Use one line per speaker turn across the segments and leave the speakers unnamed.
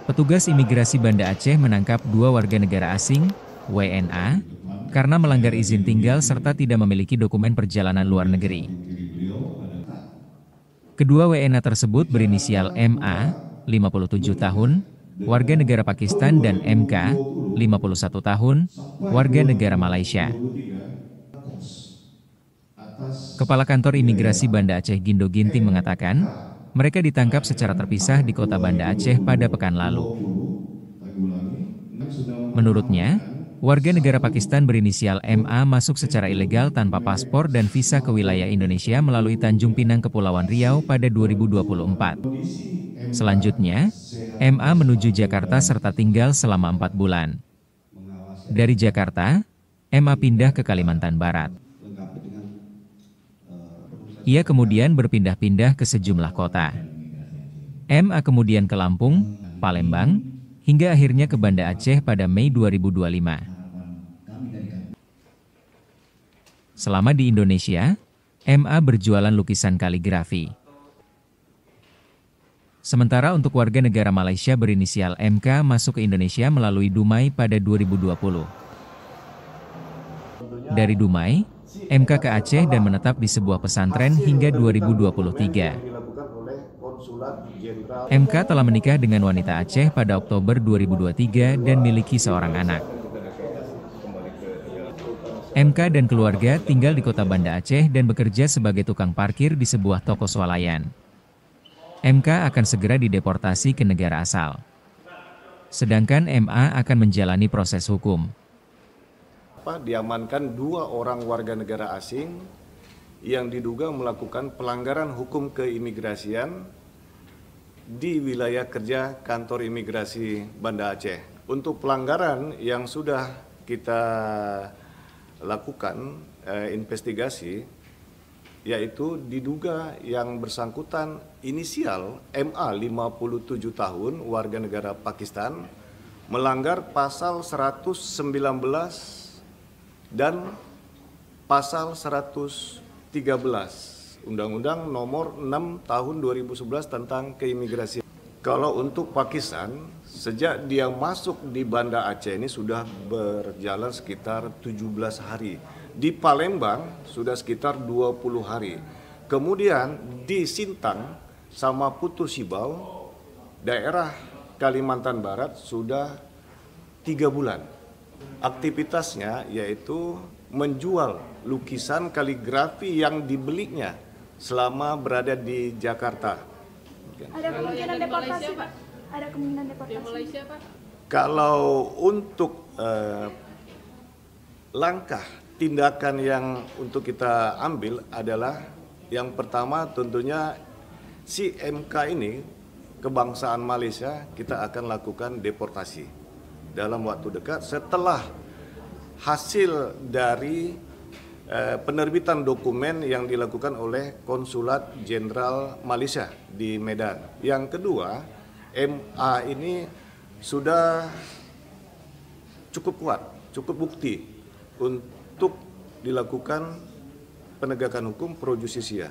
Petugas imigrasi Banda Aceh menangkap 2 warga negara asing, WNA, karena melanggar izin tinggal serta tidak memiliki dokumen perjalanan luar negeri. Kedua WNA tersebut berinisial MA, 57 tahun, warga negara Pakistan, dan MK, 51 tahun, warga negara Malaysia. Kepala Kantor Imigrasi Banda Aceh Gindo Ginting mengatakan, mereka ditangkap secara terpisah di kota Banda Aceh pada pekan lalu. Menurutnya, warga negara Pakistan berinisial MA masuk secara ilegal tanpa paspor dan visa ke wilayah Indonesia melalui Tanjung Pinang, Kepulauan Riau pada 2024. Selanjutnya, MA menuju Jakarta serta tinggal selama 4 bulan. Dari Jakarta, MA pindah ke Kalimantan Barat. Ia kemudian berpindah-pindah ke sejumlah kota. MA kemudian ke Lampung, Palembang, hingga akhirnya ke Banda Aceh pada Mei 2025. Selama di Indonesia, MA berjualan lukisan kaligrafi. Sementara untuk warga negara Malaysia berinisial MK masuk ke Indonesia melalui Dumai pada 2020. Dari Dumai, MK ke Aceh dan menetap di sebuah pesantren hingga 2023. MK telah menikah dengan wanita Aceh pada Oktober 2023 dan miliki seorang anak. MK dan keluarga tinggal di kota Banda Aceh dan bekerja sebagai tukang parkir di sebuah toko swalayan. MK akan segera dideportasi ke negara asal. Sedangkan MA akan menjalani proses hukum.
Diamankan 2 orang warga negara asing yang diduga melakukan pelanggaran hukum keimigrasian di wilayah kerja kantor imigrasi Banda Aceh. Untuk pelanggaran yang sudah kita lakukan investigasi, yaitu diduga yang bersangkutan inisial MA 57 tahun warga negara Pakistan melanggar pasal 119 dan pasal 113 Undang-Undang Nomor 6 Tahun 2011 tentang keimigrasian. Kalau untuk Pakistan, sejak dia masuk di Banda Aceh ini sudah berjalan sekitar 17 hari. Di Palembang sudah sekitar 20 hari. Kemudian di Sintang sama Putu Sibau, daerah Kalimantan Barat sudah 3 bulan. Aktivitasnya yaitu menjual lukisan kaligrafi yang dibelinya selama berada di Jakarta.
Ada kemungkinan deportasi, Pak? Ada kemungkinan deportasi di Malaysia, Pak? Kalau
untuk langkah tindakan yang untuk kita ambil adalah yang pertama tentunya si MK ini kebangsaan Malaysia kita akan lakukan deportasi dalam waktu dekat setelah hasil dari penerbitan dokumen yang dilakukan oleh Konsulat Jenderal Malaysia di Medan. Yang kedua, MA ini sudah cukup kuat, cukup bukti untuk dilakukan penegakan hukum pro justisia.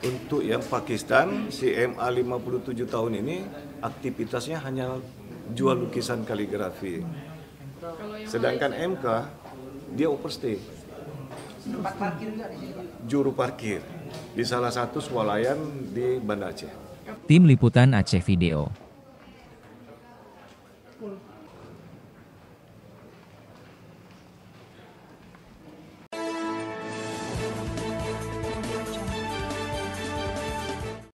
Untuk yang Pakistan, si MA 57 tahun ini aktivitasnya hanya jual lukisan kaligrafi. Sedangkan MK dia overstay. Juru parkir di salah satu swalayan di Banda Aceh.
Tim Liputan Aceh Video.